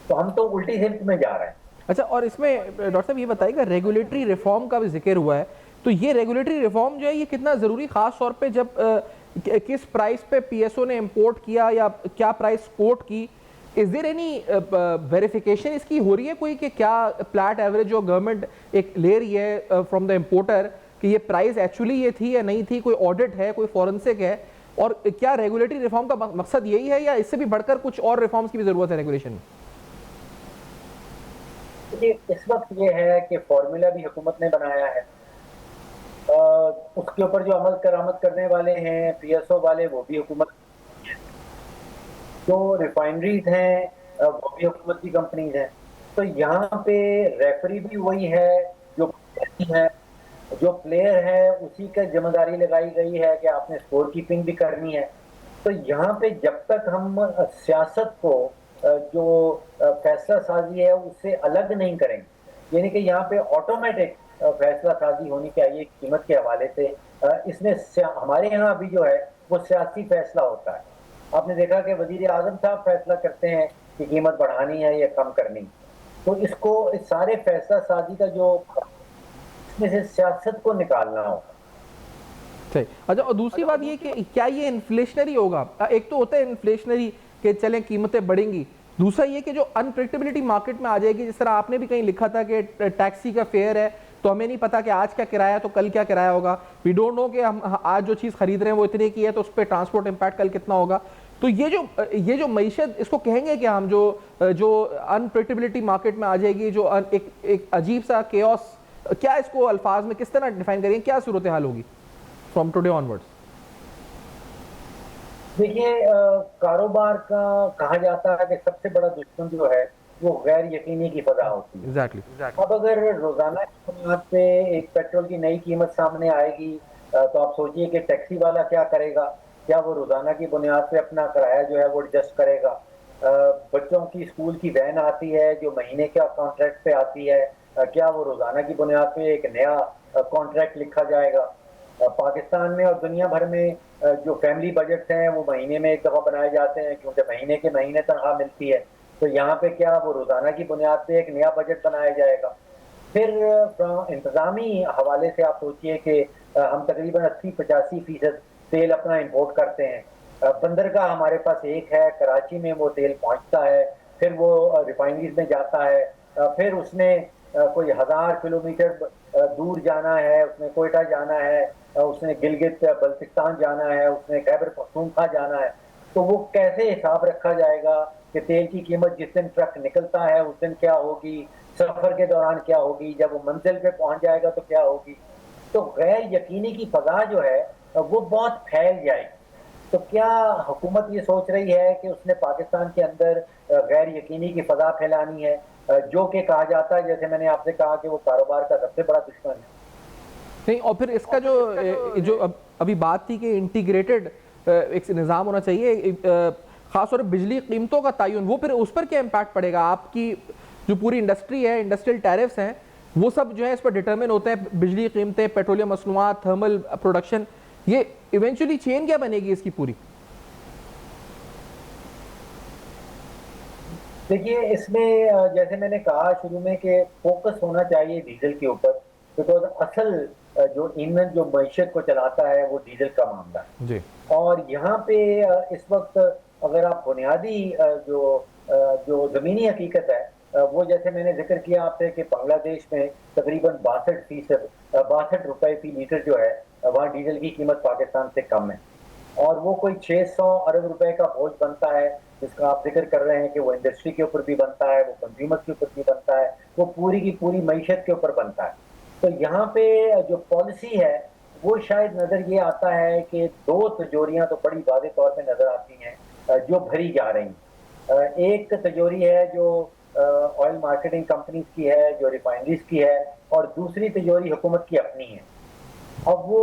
तो हम तो उल्टी सिमत में जा रहे हैं। अच्छा, और इसमें डॉक्टर साहब ये बताइएगा, रेगुलेटरी रिफॉर्म का भी जिक्र हुआ है, तो ये रेगुलेटरी रिफॉर्म जो है ये कितना ज़रूरी, ख़ास तौर पे जब किस प्राइस पे पीएसओ ने इंपोर्ट किया या क्या प्राइस कोट की, इज देयर एनी वेरिफिकेशन इसकी हो रही है कोई कि क्या फ्लैट एवरेज जो गवर्नमेंट एक ले रही है फ्रॉम द इंपोर्टर कि ये प्राइस एक्चुअली ये थी या नहीं थी, कोई ऑडिट है, कोई फॉरेंसिक है, और क्या रेगुलेटरी रिफॉर्म का मकसद यही है या इससे भी बढ़कर कुछ और रिफॉर्म्स की भी ज़रूरत है रेगुलेशन में? इस वक्त ये है कि फॉर्मूला भी हुकूमत ने बनाया है, उसके ऊपर जो अमल करामत करने वाले हैं पीएसओ वाले वो भी हुकूमत, जो रिफाइनरीज हैं वो भी हुकूमत की कंपनीज हैं। तो यहाँ पे रेफरी भी वही है, जो प्लेयर है उसी का जिम्मेदारी लगाई गई है कि आपने स्कोर कीपिंग भी करनी है। तो यहाँ पे जब तक हम सियासत को जो फैसला साजी है उससे अलग नहीं करेंगे, यानी कि यहाँ पे ऑटोमेटिक फैसला साजी होनी चाहिए कीमत के हवाले से। इसमें हमारे यहाँ अभी जो है वो सियासी फैसला होता है। आपने देखा कि वजीर आजम साहब फैसला करते हैं कि कीमत बढ़ानी है या कम करनी, तो इसको इस सारे फैसला साजी का जो इसमें से सियासत को निकालना होगा। सही। अच्छा, और दूसरी बात ये कि क्या ये इन्फ्लेशनरी होगा? एक तो होता है इन्फ्लेशनरी कि चलें कीमतें बढ़ेंगी, दूसरा ये कि जो अनप्रेडिक्टेबिलिटी मार्केट में आ जाएगी, जिस तरह आपने भी कहीं लिखा था कि टैक्सी का फेयर है तो हमें नहीं पता कि आज क्या किराया तो कल क्या किराया होगा, वी डोंट नो कि हम आज जो चीज़ खरीद रहे हैं वो इतने की है तो उस पर ट्रांसपोर्ट इम्पैक्ट कल कितना होगा। तो ये जो मईशत, इसको कहेंगे कि हम जो अनप्रेडिक्टेबिलिटी मार्केट में आ जाएगी, जो एक अजीब सा केओस, क्या इसको अल्फाज में किस तरह डिफाइन करेंगे, क्या सूरत हाल होगी फ्रॉम टुडे ऑनवर्ड्स? देखिए, कारोबार का कहा जाता है कि सबसे बड़ा दुश्मन जो है वो गैर यकीनी की फजा होती है। एग्जैक्टली। अब अगर रोजाना की बुनियाद पे एक पेट्रोल की नई कीमत सामने आएगी तो आप सोचिए कि टैक्सी वाला क्या करेगा। क्या वो रोजाना की बुनियाद पे अपना किराया जो है वो एडजस्ट करेगा? बच्चों की स्कूल की वैन आती है जो महीने का कॉन्ट्रैक्ट पे आती है, क्या वो रोजाना की बुनियाद पे एक नया कॉन्ट्रैक्ट लिखा जाएगा? पाकिस्तान में और दुनिया भर में जो फैमिली बजट्स हैं वो महीने में एक दफा बनाए जाते हैं क्योंकि महीने के महीने तनख्वाह मिलती है। तो यहाँ पे क्या वो रोजाना की बुनियाद पे एक नया बजट बनाया जाएगा? फिर इंतजामी हवाले से आप सोचिए कि हम तकरीबन 80-85% तेल अपना इंपोर्ट करते हैं। बंदरगाह हमारे पास एक है, कराची में वो तेल पहुंचता है, फिर वो रिफाइनरीज में जाता है, फिर उसने कोई 1000 किलोमीटर दूर जाना है, उसने कोयटा जाना है, उसने गिलगित बल्तिस्तान जाना है, उसने खैबर पख्तूनख्वा जाना है। तो वो कैसे हिसाब रखा जाएगा कि तेल की कीमत जिस दिन ट्रक निकलता है उस दिन क्या होगी, सफर के दौरान क्या होगी, जब वो मंजिल पे पहुंच जाएगा तो क्या होगी? तो गैर यकीनी की फजा जो है वो बहुत फैल जाएगी। तो क्या हुकूमत ये सोच रही है कि उसने पाकिस्तान के अंदर गैर यकीनी की फजा फैलानी है, जो कि कहा जाता है, जैसे मैंने आपसे कहा कि वो कारोबार का सबसे बड़ा दुश्मन है? नहीं, और फिर इसका जो अभी बात थी कि इंटीग्रेटेड एक निज़ाम होना चाहिए, खासतौर पर बिजली कीमतों का तयन, वो फिर उस पर क्या इम्पैक्ट पड़ेगा? आपकी जो पूरी इंडस्ट्री है, इंडस्ट्रियल टैरिफ्स हैं, वो सब जो है इस पर डिटरमिन होते हैं, बिजली कीमतें, पेट्रोलियम मसनूआत, थर्मल प्रोडक्शन, ये इवेंचुअली चेन क्या बनेगी इसकी पूरी? देखिए, इसमें जैसे मैंने कहा शुरू में कि फोकस होना चाहिए डीजल के ऊपर, बिकॉज असल जो ईंधन जो मईशत को चलाता है वो डीजल का मामला है जी। और यहाँ पे इस वक्त अगर आप बुनियादी जो ज़मीनी हकीकत है वो, जैसे मैंने जिक्र किया आपसे कि बांग्लादेश में तकरीबन 62 रुपए फी लीटर जो है वहाँ डीजल की कीमत पाकिस्तान से कम है। और वो कोई 600 अरब रुपए का बोझ बनता है, जिसका आप जिक्र कर रहे हैं कि वो इंडस्ट्री के ऊपर भी बनता है, वो कंज्यूमर के ऊपर भी बनता है, वो पूरी की पूरी मईशत के ऊपर बनता है। तो यहाँ पे जो पॉलिसी है वो शायद नजर ये आता है कि दो तिजोरियां तो बड़ी वाज़ेह तौर पे नजर आती हैं जो भरी जा रही हैं। एक तिजोरी है जो ऑयल मार्केटिंग कंपनीज की है, जो रिफाइनरीज की है, और दूसरी तिजोरी हुकूमत की अपनी है। अब वो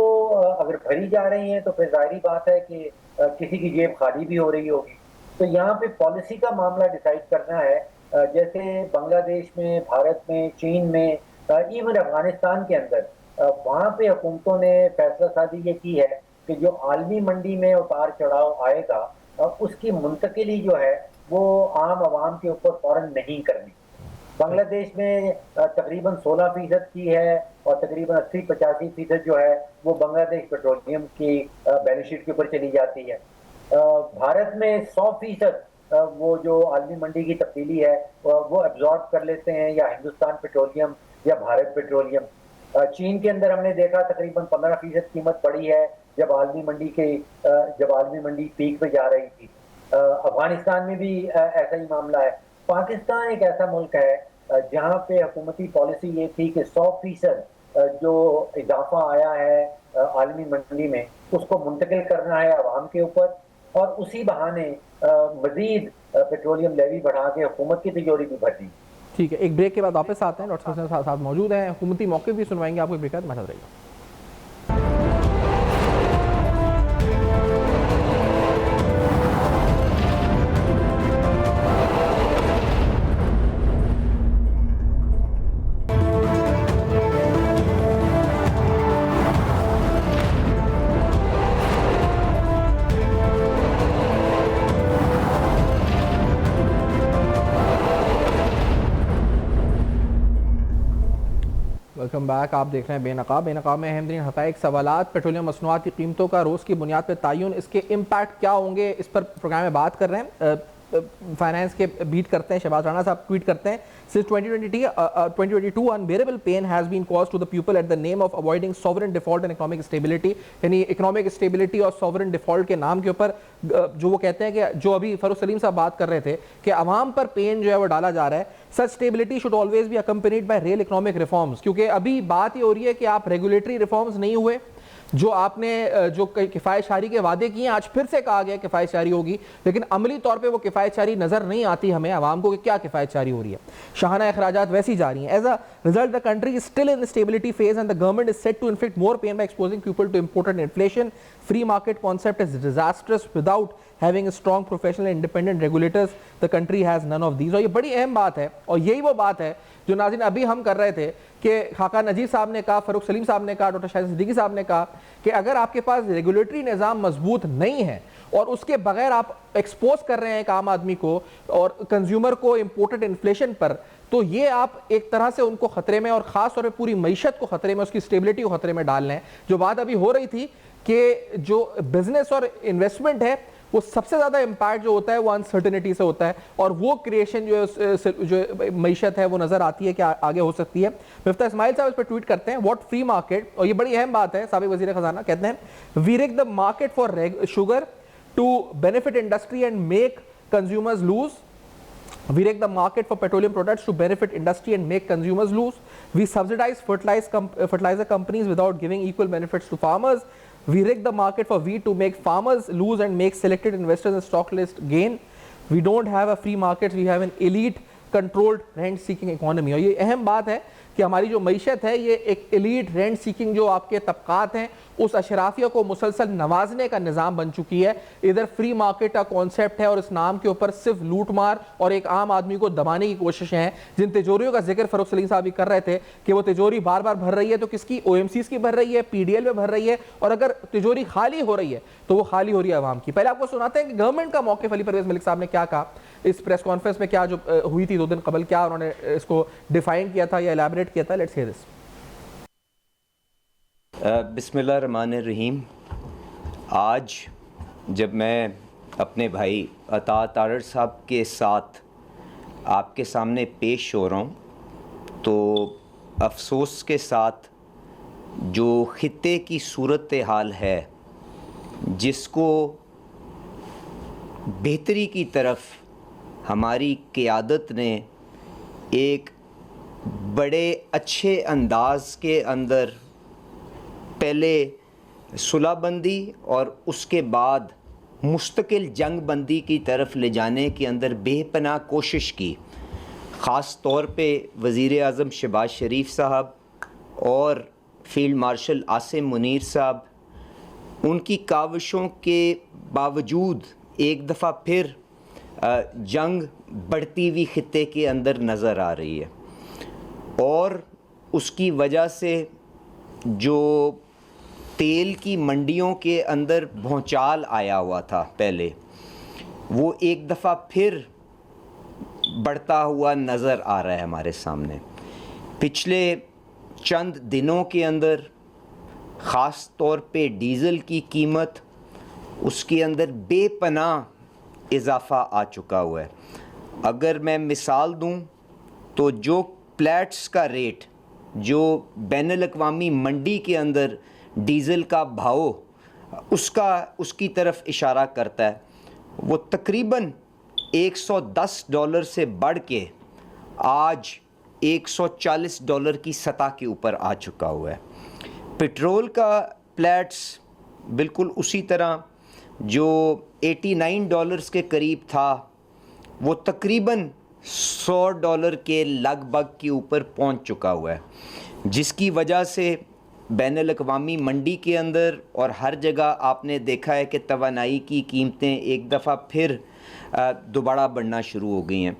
अगर भरी जा रही हैं तो फिर जाहिर बात है कि किसी की जेब खाली भी हो रही होगी। तो यहाँ पे पॉलिसी का मामला डिसाइड करना है। जैसे बांग्लादेश में, भारत में, चीन में, इवन अफगानिस्तान के अंदर वहाँ पे हुकूमतों ने फैसला साजी ये की है कि जो आलमी मंडी में उतार चढ़ाव आएगा उसकी मुंतकिली जो है वो आम आवाम के ऊपर फौरन नहीं करनी। बांग्लादेश में तकरीबन 16% की है और तकरीबन 80-85% जो है वो बांग्लादेश पेट्रोलियम की बैलेंस शीट के ऊपर चली जाती है। भारत में 100% वो जो आलमी मंडी की तब्दीली है वो एब्जॉर्ब कर लेते हैं या हिंदुस्तान पेट्रोलियम या भारत पेट्रोलियम। चीन के अंदर हमने देखा तकरीबन 15% कीमत बढ़ी है जब आलमी मंडी पीक पे जा रही थी। अफगानिस्तान में भी ऐसा ही मामला है। पाकिस्तान एक ऐसा मुल्क है जहाँ पे हुकूमती पॉलिसी ये थी कि 100% जो इजाफा आया है आलमी मंडी में उसको मुंतकिल करना है अवाम के ऊपर, और उसी बहाने मजीद पेट्रोलियम लेवी बढ़ा के हुकूमत की तिजोरी भी भर दी। ठीक है, एक ब्रेक के बाद वापस आते हैं। डॉक्टर हुसैन साहब मौजूद हैं, हुकूमती मौके भी सुनवाएंगे आपको। ब्रेक के बाद मदद रहेगा। Welcome back. आप देख रहे हैं बेनकाब। बेनकाब में अहम तरीन हक़ाइक़, सवालात, पेट्रोलियम मसनूआत की कीमतों का रोज़ की बुनियाद पर तयन, इसके इम्पैक्ट क्या होंगे, इस पर प्रोग्राम में बात कर रहे हैं। फाइनेंस के बीट करते हैं शहबाज राणा साहब, ट्वीट करते हैं, since 2022 unbearable pain has been caused to the people at the name of avoiding sovereign default and economic stability. यानी इकोनॉमिक स्टेबिलिटी और सॉवरेन डिफॉल्ट के नाम के ऊपर जो वो कहते हैं कि जो अभी फरूख सलीम साहब बात कर रहे थे कि अवाम पर पेन जो है वो डाला जा रहा है। Such stability should always be accompanied by real economic reforms. क्योंकि अभी बात ये हो रही है कि आप रेगुलेटरी रिफॉर्म्स नहीं हुए, जो आपने जो किफ़ायतशारी के वादे किए, आज फिर से कहा गया किफ़ायतशारी होगी, लेकिन अमली तौर पे वो किफ़ायतशारी नज़र नहीं आती हमें आवाम को कि क्या किफ़ायतशारी हो रही है। शाहाना अखराजात वैसी जा रही हैं। As a result the country is still in stability phase and the government is set to inflict more pain by exposing people to imported inflation. Free market concept is disastrous without having strong professional independent regulators. The country has none of these। और ये बड़ी अहम बात है, और यही वो बात है जो नाज़रीन अभी हम कर रहे थे कि खाका नजीर साहब ने कहा, फरूख सलीम साहब ने कहा, डॉक्टर शाहिद सिद्दीकी साहब ने कहा कि अगर आपके पास रेगुलेटरी निज़ाम मजबूत नहीं है और उसके बगैर आप एक्सपोज कर रहे हैं एक आम आदमी को और कंज्यूमर को इम्पोर्टेड इन्फ्लेशन पर, तो ये आप एक तरह से उनको खतरे में, और ख़ास तौर पर पूरी मईशत को खतरे में, उसकी स्टेबिलिटी को खतरे में डाल रहे हैं। जो बात अभी हो रही थी कि जो बिजनेस और इन्वेस्टमेंट है वो सबसे ज्यादा इंपैक्ट जो होता है वो अनसर्टेनिटी से होता है, और वो क्रिएशन जो मईशत है वो नजर आती है कि आगे हो सकती है। मिफ्ता इस्माइल साहब इस पर ट्वीट करते हैं, व्हाट फ्री मार्केट, और ये बड़ी अहम बात है। साबिक वजीर खजाना कहते हैं, we rig the market for sugar to benefit industry and make consumers lose. We rig the market for petroleum products to benefit industry and make consumers lose. We subsidize fertilizer companies without giving equal benefits to farmers. We rig the market for wheat to make farmers lose and make selected investors and stock list gain. We don't have a free market, we have an elite controlled rent seeking economy। और ये अहम बात है कि हमारी जो मईशत है ये एक एलीट रेंट सीकिंग जो आपके तबकात हैं उस अशराफिया को मुसलसल नवाजने का निज़ाम बन चुकी है। इधर फ्री मार्केट का कॉन्सेप्ट है और इस नाम के ऊपर सिर्फ लूट मार और एक आम आदमी को दबाने की कोशिशें हैं। जिन तिजोरियों का जिक्र फरूख सलीम साहब भी कर रहे थे कि वो तिजोरी बार बार भर रही है, तो किसकी? OMCs की भर रही है, PDL में भर रही है, और अगर तिजोरी खाली हो रही है तो वो खाली हो रही है आवाम की। पहले आपको सुनाते हैं कि गवर्नमेंट का मौके अली परवेज मलिक साहब ने क्या कहा इस प्रेस कॉन्फ्रेंस में, क्या जो हुई थी 2 दिन कबल, क्या उन्होंने इसको डिफाइन किया था या एलैबोरेट किया था। Let's hear this. बिस्मिल्लाहिर्रहमानिर्रहीम। आज जब मैं अपने भाई अता तारड़ साहब के साथ आपके सामने पेश हो रहा हूँ तो अफसोस के साथ जो खित्ते की सूरत हाल है जिसको बेहतरी की तरफ हमारी क़यादत ने एक बड़े अच्छे अंदाज के अंदर पहले सुलहबंदी और उसके बाद मुस्तकिल जंग बंदी की तरफ ले जाने के अंदर बेपनाह कोशिश की। ख़ास तौर पे वज़ीर आज़म शहबाज शरीफ साहब और फ़ील्ड मार्शल आसिम मुनीर साहब, उनकी काविशों के बावजूद एक दफ़ा फिर जंग बढ़ती हुई ख़ित्ते के अंदर नज़र आ रही है और उसकी वजह से जो तेल की मंडियों के अंदर भौचाल आया हुआ था पहले, वो एक दफ़ा फिर बढ़ता हुआ नज़र आ रहा है हमारे सामने। पिछले चंद दिनों के अंदर ख़ास तौर पे डीज़ल की कीमत, उसके अंदर बेपनाह इजाफ़ा आ चुका हुआ है। अगर मैं मिसाल दूं तो जो प्लेट्स का रेट जो बैनुल-अक़वामी मंडी के अंदर डीज़ल का भाव उसकी तरफ इशारा करता है, वो तकरीबन $110 से बढ़ के आज $140 की सतह के ऊपर आ चुका हुआ है। पेट्रोल का प्लेट्स बिल्कुल उसी तरह जो $89 के करीब था, वो तकरीबन $100 के लगभग के ऊपर पहुंच चुका हुआ है, जिसकी वजह से बैनुल-अक़वामी मंडी के अंदर और हर जगह आपने देखा है कि तवानाई की कीमतें एक दफ़ा फिर दोबारा बढ़ना शुरू हो गई हैं।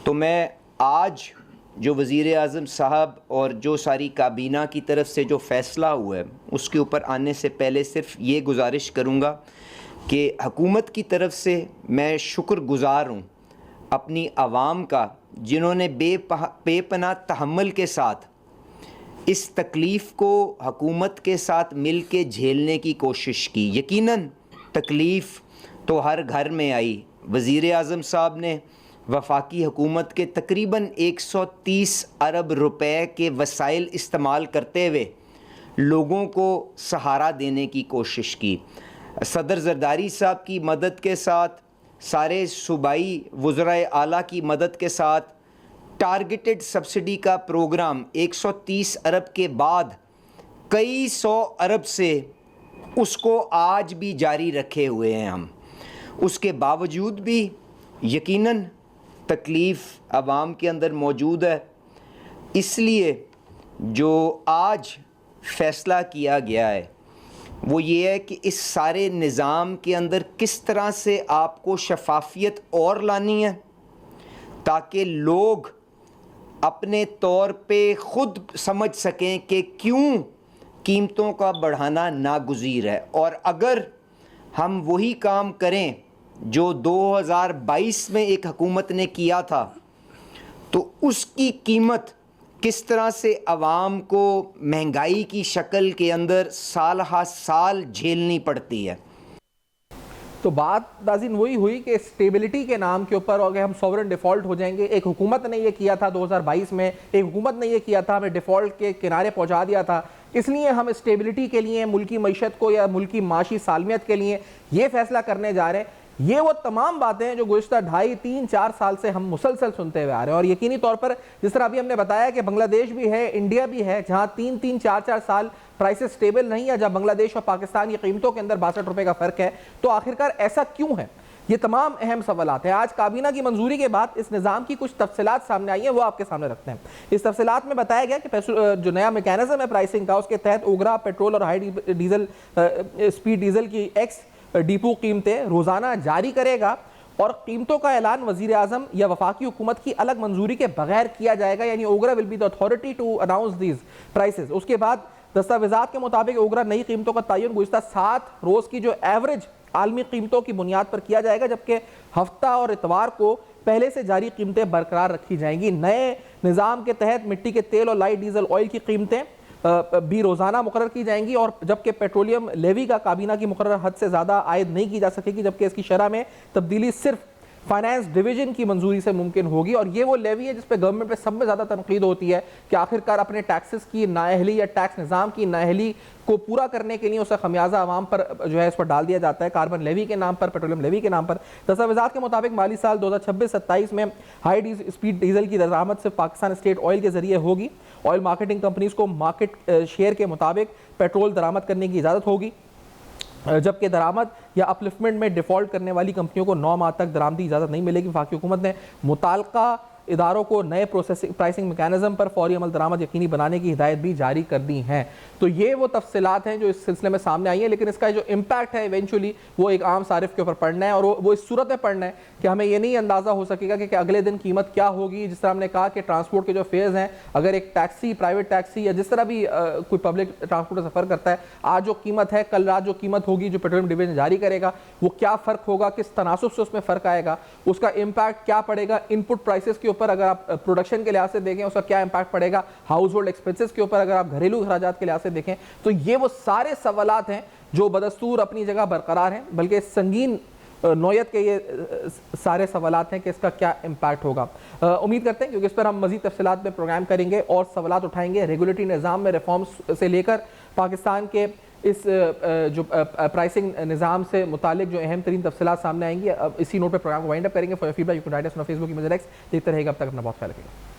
तो मैं आज जो वज़ीर आज़म साहब और जो सारी काबीना की तरफ से जो फ़ैसला हुआ है, उसके ऊपर आने से पहले सिर्फ़ ये गुजारिश करूँगा कि हुकूमत की तरफ से मैं शुक्रगुज़ार हूँ अपनी आवाम का, जिन्होंने बेपनाह तहम्मुल के साथ इस तकलीफ़ को हुकूमत के साथ मिल के झेलने की कोशिश की। यकीनन तकलीफ़ तो हर घर में आई। वज़ीर आज़म साहब ने वफाकी हुकूमत के तकरीबन 130 अरब रुपए के वसाइल इस्तेमाल करते हुए लोगों को सहारा देने की कोशिश की। सदर ज़रदारी साहब की मदद के साथ, सारे सूबाई वज़राए आला की मदद के साथ टारगेटेड सब्सिडी का प्रोग्राम 130 अरब के बाद कई 100 अरब से उसको आज भी जारी रखे हुए हैं हम। उसके बावजूद भी यकीनन तकलीफ़ आवाम के अंदर मौजूद है। इसलिए जो आज फ़ैसला किया गया है वो ये है कि इस सारे निज़ाम के अंदर किस तरह से आपको शफाफियत और लानी है, ताकि लोग अपने तौर पे ख़ुद समझ सकें कि क्यों कीमतों का बढ़ाना नागुज़ीर है। और अगर हम वही काम करें जो 2022 में एक हुकूमत ने किया था, तो उसकी कीमत किस तरह से आवाम को महंगाई की शक्ल के अंदर साल हा साल झेलनी पड़ती है। तो बात नाज़रीन वही हुई कि स्टेबिलिटी के नाम के ऊपर अगर हम सॉवरेन डिफ़ॉल्ट हो जाएंगे, एक हुकूमत ने ये किया था 2022 में, एक हुकूमत ने ये किया था, हमें डिफ़ॉल्ट के किनारे पहुंचा दिया था। इसलिए हम स्टेबिलिटी के लिए, मुल्की मईशत को या मुल्की माशी सालमियत के लिए ये फैसला करने जा रहे हैं। ये वो तमाम बातें हैं जो गुज़िश्ता 2.5-3-4 साल से हम मुसलसल सुनते हुए आ रहे हैं। और यकीनी तौर पर जिस तरह अभी हमने बताया कि बांग्लादेश भी है, इंडिया भी है, जहाँ 3-4 साल प्राइसेस स्टेबल नहीं है, जहाँ बांग्लादेश और पाकिस्तान की कीमतों के अंदर 62 रुपये का फ़र्क है। तो आखिरकार ऐसा क्यों है? ये तमाम अहम सवालात हैं। आज काबीना की मंजूरी के बाद इस निज़ाम की कुछ तफसीलात सामने आई हैं, वो आपके सामने रखते हैं। इस तफसीलात में बताया गया कि जो नया मैकेनिज्म है प्राइसिंग का, उसके तहत ओगरा, पेट्रोल और हाई डीजल स्पीड डीजल की एक्स डिपो कीमतें रोज़ाना जारी करेगा और कीमतों का ऐलान वज़ीर आज़म या वफाकी हुकूमत की अलग मंजूरी के बगैर किया जाएगा। यानी OGRA will be the authority to announce these prices. उसके बाद दस्तावेज़ात के मुताबिक ओगरा नई कीमतों का तयन गुज़िश्ता 7 रोज़ की जो एवरेज आलमी कीमतों की बुनियाद पर किया जाएगा, जबकि हफ्ता और इतवार को पहले से जारी कीमतें बरकरार रखी जाएंगी। नए निज़ाम के तहत मिट्टी के तेल और लाइट डीजल ऑयल की कीमतें भी रोज़ाना मुकर्रर की जाएंगी, और जबकि पेट्रोलियम लेवी का काबीना की मुकर्रर हद से ज़्यादा आयद नहीं की जा सकेगी, जबकि इसकी शरह में तब्दीली सिर्फ फाइनेंस डिवीजन की मंजूरी से मुमकिन होगी। और ये वो लेवी है जिस पे गवर्नमेंट पे सब में ज़्यादा तनकीद होती है कि आखिरकार अपने टैक्सेस की नाअहली या टैक्स निज़ाम की नाअहली को पूरा करने के लिए उसका खमियाजा आवाम पर जो है इस पर डाल दिया जाता है, कार्बन लेवी के नाम पर, पेट्रोलियम लेवी के नाम पर। दस्तावेज़ात के मुताबिक माली साल 2026-27 में हाई स्पीड डीजल की दरामद सिर्फ पाकिस्तान स्टेट ऑयल के जरिए होगी। ऑयल मार्केटिंग कंपनीज को मार्केट शेयर के मुताबिक पेट्रोल दरामद करने की इजाज़त होगी, जबकि दरामद या अपलिफ्टमेंट में डिफ़ॉल्ट करने वाली कंपनियों को 9 माह तक दरामदी इजाज़त नहीं मिलेगी। वफाकी हुकूमत ने मुताल्लिका इदारों को नए प्राइसिंग मैकेनिज्म पर फौरी अमल दरामद यकीनी बनाने की हिदायत भी जारी कर दी हैं। तो ये वो तफसीलात हैं जो इस सिलसिले में सामने आई हैं, लेकिन इसका जो इम्पैक्ट है इवेंचुअली वो एक आम सारिफ के ऊपर पड़ना है, और वो इस सूरत में पड़ना है कि हमें ये नहीं अंदाज़ा हो सकेगा कि अगले दिन कीमत क्या होगी। जिस तरह हमने कहा कि ट्रांसपोर्ट के जो फेयर्स हैं, अगर एक टैक्सी, प्राइवेट टैक्सी या जिस तरह भी कोई पब्लिक ट्रांसपोर्ट सफ़र करता है, आज जो कीमत है, कल रात जो कीमत होगी जो पेट्रोलियम डिवीजन जारी करेगा, वो क्या फ़र्क होगा, किस तनासुब से उसमें फ़र्क आएगा, उसका इम्पैक्ट क्या पड़ेगा इनपुट प्राइसेस के ऊपर, अगर आप प्रोडक्शन के लिहाज से देखें उसका क्या इम्पैक्ट पड़ेगा, हाउस होल्ड एक्सपेंसेस के ऊपर अगर आप घरेलू अखराजात के लिहाज से देखें, तो ये वो सारे सवालात हैं जो बदस्तूर अपनी जगह बरकरार हैं, बल्कि संगीन नौयत के ये सारे सवालात हैं कि इसका क्या इम्पैक्ट होगा। उम्मीद करते हैं क्योंकि इस पर हम मज़ीद तफसीलात में प्रोग्राम करेंगे और सवालात उठाएंगे रेगुलेटरी निज़ाम में रिफॉर्म्स से लेकर पाकिस्तान के इस जो प्राइसिंग निज़ाम से मुतालिक जो अहम तरीन तफसीलात सामने आएंगी। अब इसी नोट पर प्रोग्राम को वाइंड अप करेंगे। For feedback you can write us on Facebook, email, x. देखते रहेगा। अब तक अपना बहुत ख्याल रखिएगा।